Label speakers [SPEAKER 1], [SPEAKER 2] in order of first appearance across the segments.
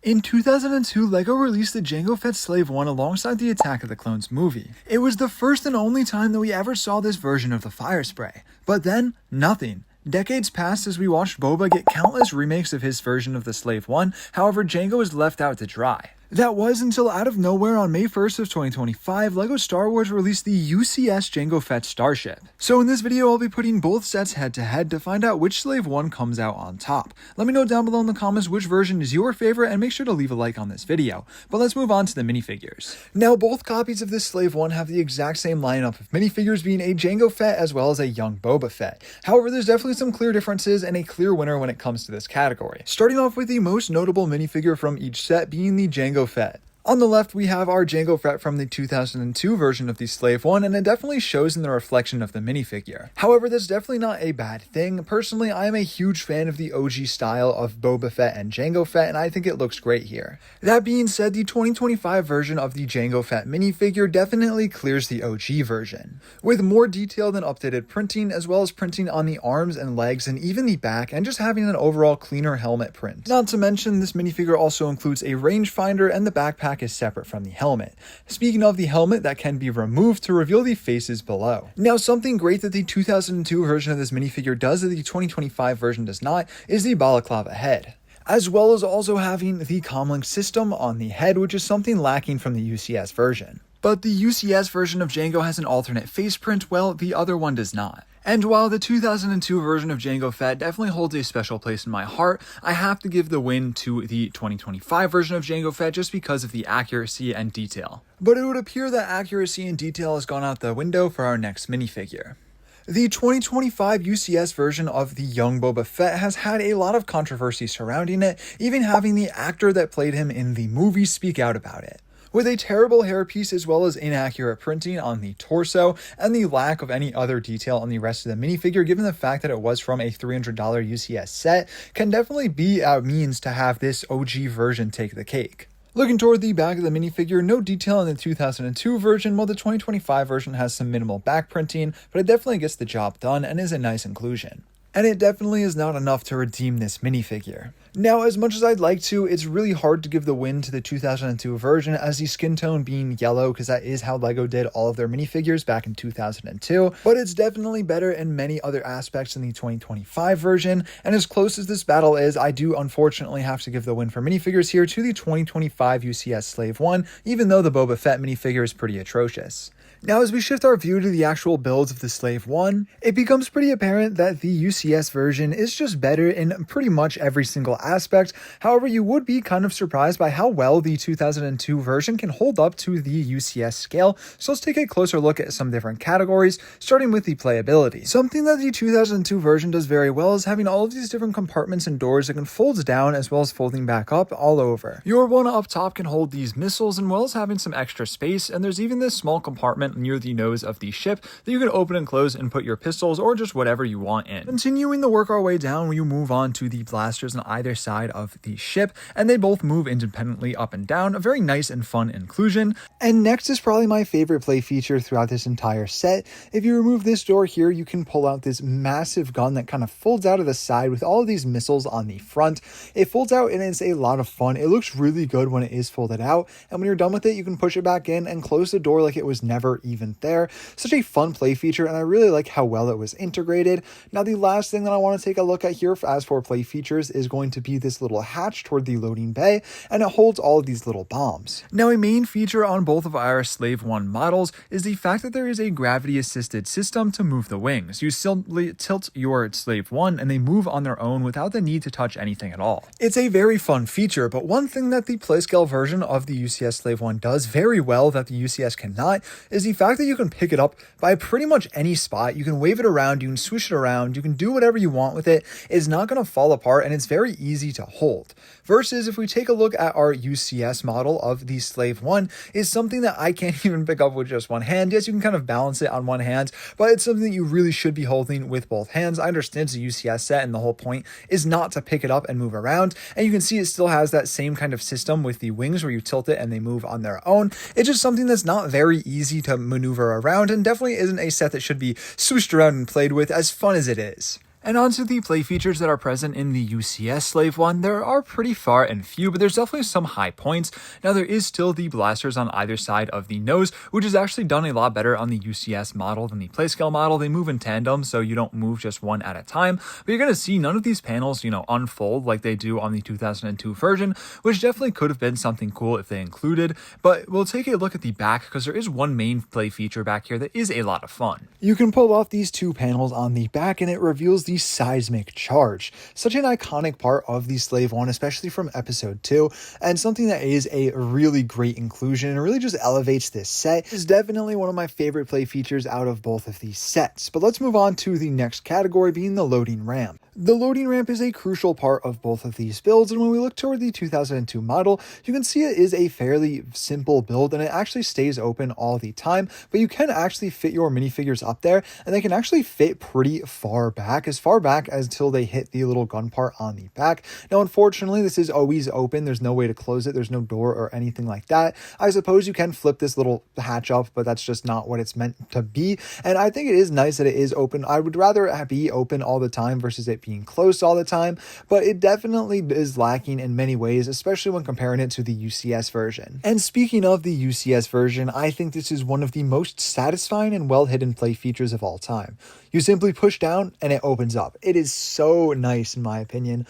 [SPEAKER 1] In 2002, LEGO released the Jango Fetts Slave One alongside the Attack of the Clones movie. It was the first and only time that we ever saw this version of the fire spray. But then, nothing. Decades passed as we watched Boba get countless remakes of his version of the Slave One, however Jango is left out to dry. That was until out of nowhere on May 1st of 2025, LEGO Star Wars released the UCS Jango Fetts Starship. So in this video, I'll be putting both sets head to head to find out which Slave One comes out on top. Let me know down below in the comments which version is your favorite and make sure to leave a like on this video. But let's move on to the minifigures. Now both copies of this Slave One have the exact same lineup of minifigures, being a Jango Fett as well as a young Boba Fett. However, there's definitely some clear differences and a clear winner when it comes to this category. Starting off with the most notable minifigure from each set being the Jango Fett. On the left, we have our Jango Fett from the 2002 version of the Slave One, and it definitely shows in the reflection of the minifigure. However, that's definitely not a bad thing. Personally, I am a huge fan of the OG style of Boba Fett and Jango Fett, and I think it looks great here. That being said, the 2025 version of the Jango Fett minifigure definitely clears the OG version, with more detailed and updated printing, as well as printing on the arms and legs and even the back, and just having an overall cleaner helmet print. Not to mention, this minifigure also includes a rangefinder, and the backpack is separate from the helmet. Speaking of the helmet, that can be removed to reveal the faces below. Now, something great that the 2002 version of this minifigure does that the 2025 version does not is the balaclava head, as well as also having the comlink system on the head, which is something lacking from the UCS version. But the UCS version of Jango has an alternate face print, while the other one does not. And while the 2002 version of Jango Fett definitely holds a special place in my heart, I have to give the win to the 2025 version of Jango Fett just because of the accuracy and detail. But it would appear that accuracy and detail has gone out the window for our next minifigure. The 2025 UCS version of the young Boba Fett has had a lot of controversy surrounding it, even having the actor that played him in the movie speak out about it. With a terrible hairpiece as well as inaccurate printing on the torso and the lack of any other detail on the rest of the minifigure, given the fact that it was from a $300 UCS set, can definitely be a means to have this OG version take the cake. Looking toward the back of the minifigure, no detail in the 2002 version, while the 2025 version has some minimal back printing, but it definitely gets the job done and is a nice inclusion. And it definitely is not enough to redeem this minifigure. Now, as much as I'd like to, it's really hard to give the win to the 2002 version, as the skin tone being yellow, because that is how LEGO did all of their minifigures back in 2002, but it's definitely better in many other aspects than the 2025 version, and as close as this battle is, I do unfortunately have to give the win for minifigures here to the 2025 UCS Slave One, even though the Boba Fett minifigure is pretty atrocious. Now, as we shift our view to the actual builds of the Slave One, it becomes pretty apparent that the UCS version is just better in pretty much every single aspect. However, you would be kind of surprised by how well the 2002 version can hold up to the UCS scale, so let's take a closer look at some different categories, starting with the playability. Something that the 2002 version does very well is having all of these different compartments and doors that can fold down as well as folding back up all over. Your one up top can hold these missiles, and well as having some extra space, and there's even this small compartment near the nose of the ship that you can open and close and put your pistols or just whatever you want in. Continuing to work our way down, you move on to the blasters on either side of the ship, and they both move independently up and down, a very nice and fun inclusion. And next is probably my favorite play feature throughout this entire set. If you remove this door here, you can pull out this massive gun that kind of folds out of the side with all of these missiles on the front. It folds out and it's a lot of fun. It looks really good when it is folded out, and when you're done with it, you can push it back in and close the door like it was never even there. Such a fun play feature, and I really like how well it was integrated. Now, the last thing that I want to take a look at here as for play features is going to be this little hatch toward the loading bay, and it holds all of these little bombs. Now, a main feature on both of our Slave One models is the fact that there is a gravity-assisted system to move the wings. You simply tilt your Slave One, and they move on their own without the need to touch anything at all. It's a very fun feature, but one thing that the playscale version of the UCS Slave One does very well that the UCS cannot is the fact that you can pick it up by pretty much any spot. You can wave it around, you can swoosh it around, you can do whatever you want with it. It's not going to fall apart, and it's very easy to hold. Versus if we take a look at our UCS model of the Slave One, is something that I can't even pick up with just one hand. Yes, you can kind of balance it on one hand, but it's something that you really should be holding with both hands. I understand it's a UCS set, and the whole point is not to pick it up and move around, and you can see it still has that same kind of system with the wings where you tilt it and they move on their own. It's just something that's not very easy to maneuver around, and definitely isn't a set that should be swooshed around and played with, as fun as it is. And onto the play features that are present in the UCS Slave One, there are pretty far and few, but there's definitely some high points. Now there is still the blasters on either side of the nose, which is actually done a lot better on the UCS model than the Playscale model. They move in tandem, so you don't move just one at a time, but you're going to see none of these panels, unfold like they do on the 2002 version, which definitely could have been something cool if they included. But we'll take a look at the back, because there is one main play feature back here that is a lot of fun. You can pull off these two panels on the back, and it reveals the seismic charge, such an iconic part of the Slave One, especially from episode 2, and something that is a really great inclusion and really just elevates this set. It is definitely one of my favorite play features out of both of these sets. But let's move on to the next category, being the loading ramp. The loading ramp is a crucial part of both of these builds, and when we look toward the 2002 model, you can see it is a fairly simple build, and it actually stays open all the time, but you can actually fit your minifigures up there, and they can actually fit pretty far back as until they hit the little gun part on the back. Now, unfortunately, this is always open. There's no way to close it. There's no door or anything like that. I suppose you can flip this little hatch up, but that's just not what it's meant to be, and I think it is nice that it is open. I would rather it be open all the time versus it being closed all the time, but it definitely is lacking in many ways, especially when comparing it to the UCS version. And speaking of the UCS version, I think this is one of the most satisfying and well-hidden play features of all time. You simply push down and it opens up. It is so nice in my opinion.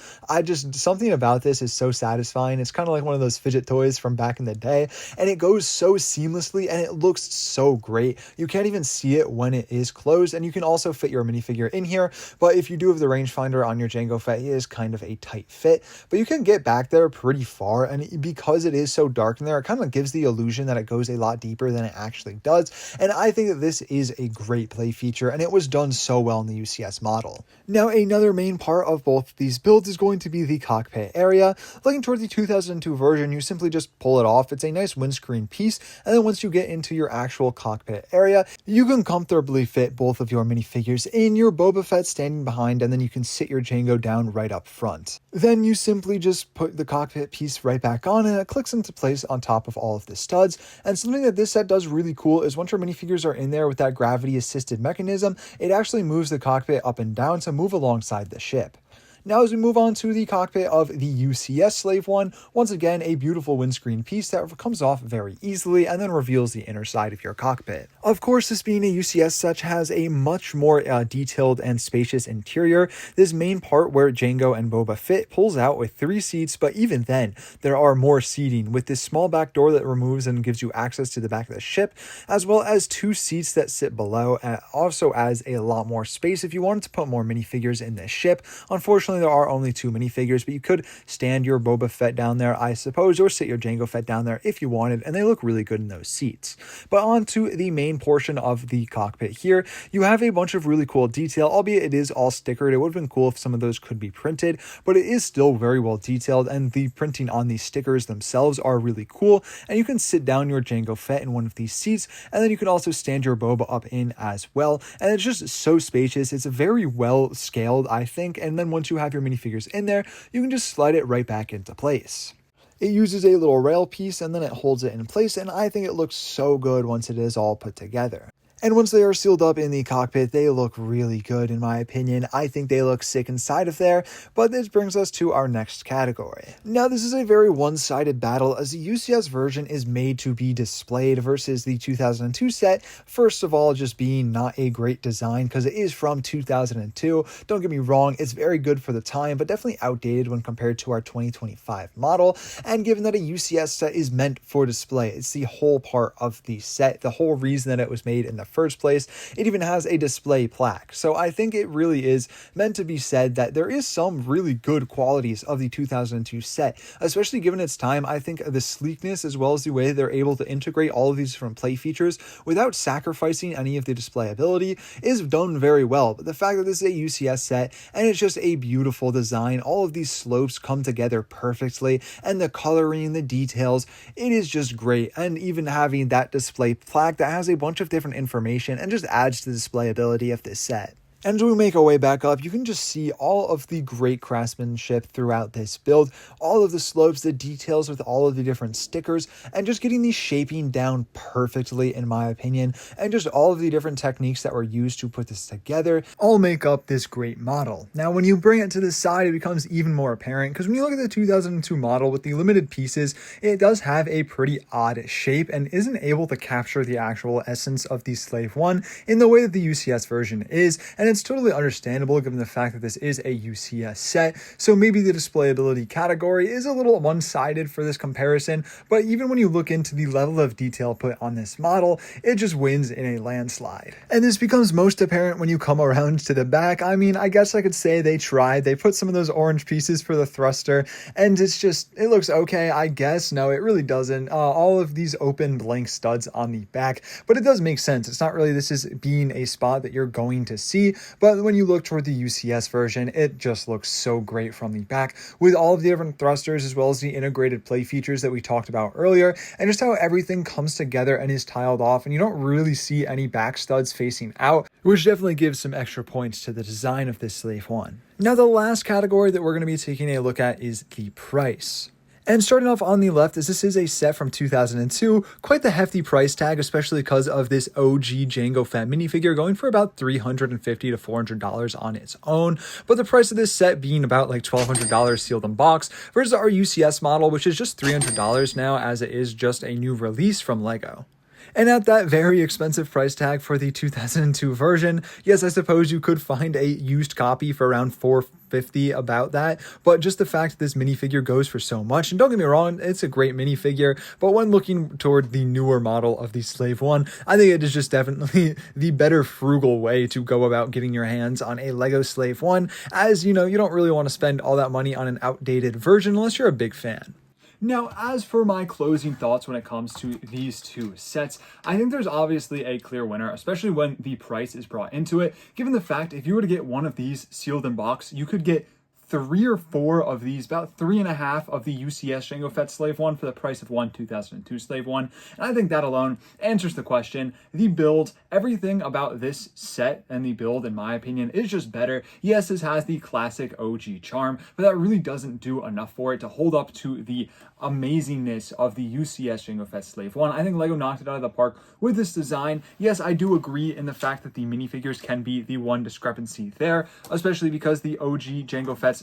[SPEAKER 1] Something about this is so satisfying. It's kind of like one of those fidget toys from back in the day, and it goes so seamlessly and it looks so great. You can't even see it when it is closed, and you can also fit your minifigure in here, but if you do have the rangefinder on your Jango Fett, it is kind of a tight fit, but you can get back there pretty far, and because it is so dark in there, it kind of gives the illusion that it goes a lot deeper than it actually does, and I think that this is a great play feature, and it was done so well in the UCS model. Now, another main part of both of these builds is going to be the cockpit area. Looking toward the 2002 version, you simply just pull it off. It's a nice windscreen piece, and then once you get into your actual cockpit area, you can comfortably fit both of your minifigures in, your Boba Fett standing behind, and then you can sit your Jango down right up front. Then you simply just put the cockpit piece right back on, and it clicks into place on top of all of the studs. And something that this set does really cool is once your minifigures are in there with that gravity assisted mechanism, it actually moves the cockpit up and down to move alongside the ship. Now, as we move on to the cockpit of the UCS Slave One, once again, a beautiful windscreen piece that comes off very easily and then reveals the inner side of your cockpit. Of course, this being a UCS set has a much more detailed and spacious interior. This main part where Jango and Boba Fett pulls out with 3 seats, but even then, there are more seating with this small back door that removes and gives you access to the back of the ship, as well as 2 seats that sit below, and also adds a lot more space if you wanted to put more minifigures in this ship. Unfortunately, there are only 2 minifigures, but you could stand your Boba Fett down there, I suppose, or sit your Jango Fett down there if you wanted, and they look really good in those seats. But on to the main portion of the cockpit here, you have a bunch of really cool detail, albeit it is all stickered. It would have been cool if some of those could be printed, but it is still very well detailed, and the printing on these stickers themselves are really cool, and you can sit down your Jango Fett in one of these seats, and then you can also stand your Boba up in as well, and it's just so spacious. It's very well scaled, I think, and then once you have your minifigures in there, you can just slide it right back into place. It uses a little rail piece and then it holds it in place, and I think it looks so good once it is all put together. And once they are sealed up in the cockpit, they look really good in my opinion. I think they look sick inside of there, but this brings us to our next category. Now, this is a very one-sided battle as the UCS version is made to be displayed versus the 2002 set. First of all, just being not a great design because it is from 2002. Don't get me wrong, it's very good for the time, but definitely outdated when compared to our 2025 model. And given that a UCS set is meant for display, it's the whole part of the set, the whole reason that it was made in the first place. It even has a display plaque. So I think it really is meant to be said that there is some really good qualities of the 2002 set, especially given its time. I think the sleekness as well as the way they're able to integrate all of these different play features without sacrificing any of the displayability is done very well. But the fact that this is a UCS set and it's just a beautiful design, all of these slopes come together perfectly, and the coloring, the details, it is just great. And even having that display plaque that has a bunch of different information and just adds to the displayability of this set. And as we make our way back up, you can just see all of the great craftsmanship throughout this build, all of the slopes, the details with all of the different stickers, and just getting the shaping down perfectly, in my opinion, and just all of the different techniques that were used to put this together all make up this great model. Now, when you bring it to the side, it becomes even more apparent, because when you look at the 2002 model with the limited pieces, it does have a pretty odd shape and isn't able to capture the actual essence of the Slave One in the way that the UCS version is, and it's totally understandable given the fact that this is a UCS set, so maybe the displayability category is a little one-sided for this comparison, but even when you look into the level of detail put on this model, it just wins in a landslide. And this becomes most apparent when you come around to the back. I mean, I guess I could say they tried. They put some of those orange pieces for the thruster, and it looks okay, I guess. No, it really doesn't. All of these open blank studs on the back, but it does make sense. It's not really this is being a spot that you're going to see, but when you look toward the UCS version, it just looks so great from the back with all of the different thrusters as well as the integrated play features that we talked about earlier, and just how everything comes together and is tiled off, and you don't really see any back studs facing out, which definitely gives some extra points to the design of this Slave One. Now, the last category that we're going to be taking a look at is the price. And starting off on the left, as this is a set from 2002, quite the hefty price tag, especially because of this OG Jango Fett minifigure going for about $350 to $400 on its own, but the price of this set being about like $1,200 sealed in box versus our UCS model, which is just $300 now, as it is just a new release from LEGO. And at that very expensive price tag for the 2002 version, yes, I suppose you could find a used copy for around $450 about that, but just the fact that this minifigure goes for so much, and don't get me wrong, it's a great minifigure, but when looking toward the newer model of the Slave One, I think it is just definitely the better frugal way to go about getting your hands on a LEGO Slave One, as you know, you don't really want to spend all that money on an outdated version unless you're a big fan. Now, as for my closing thoughts when it comes to these two sets, I think there's obviously a clear winner, especially when the price is brought into it, given the fact if you were to get one of these sealed in box, you could get 3 or 4 of these, about 3.5 of the UCS Jango Fetts Slave One for the price of one 2002 Slave One. And I think that alone answers the question. The build, everything about this set and the build, in my opinion, is just better. Yes, this has the classic OG charm, but that really doesn't do enough for it to hold up to the amazingness of the UCS Jango Fetts Slave One. I think LEGO knocked it out of the park with this design. Yes, I do agree in the fact that the minifigures can be the one discrepancy there, especially because the OG Jango Fetts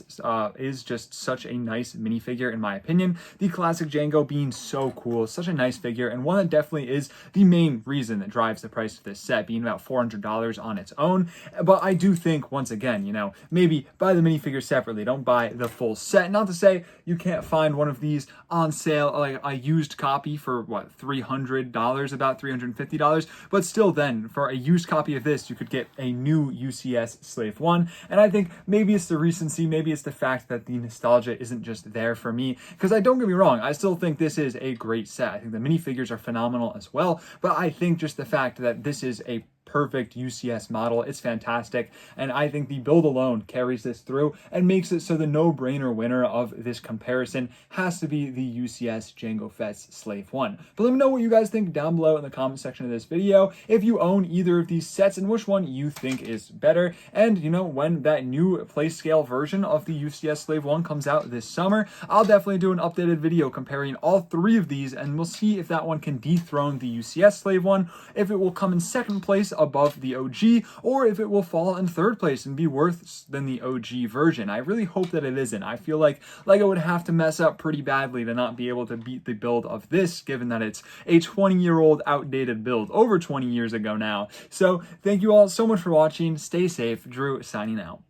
[SPEAKER 1] is just such a nice minifigure in my opinion. The classic Jango being so cool, such a nice figure, and one that definitely is the main reason that drives the price of this set, being about $400 on its own. But I do think, once again, you know, maybe buy the minifigure separately, don't buy the full set. Not to say you can't find one of these on sale, like a used copy for what, $300, about $350, but still then, for a used copy of this, you could get a new UCS Slave One, and I think maybe it's the recency, maybe it's the fact that the nostalgia isn't just there for me, because don't get me wrong, I still think this is a great set. I think the minifigures are phenomenal as well, but I think just the fact that this is a perfect UCS model, it's fantastic, and I think the build alone carries this through and makes it so the no-brainer winner of this comparison has to be the UCS Jango Fetts Slave One. But let me know what you guys think down below in the comment section of this video, if you own either of these sets and which one you think is better. And you know, when that new play scale version of the UCS Slave One comes out this summer, I'll definitely do an updated video comparing all 3 of these, and we'll see if that one can dethrone the UCS Slave One, if it will come in second place above the OG, or if it will fall in 3rd place and be worse than the OG version. I really hope that it isn't. I feel like LEGO would have to mess up pretty badly to not be able to beat the build of this, given that it's a 20-year-old outdated build, over 20 years ago now. So thank you all so much for watching. Stay safe. Drew signing out.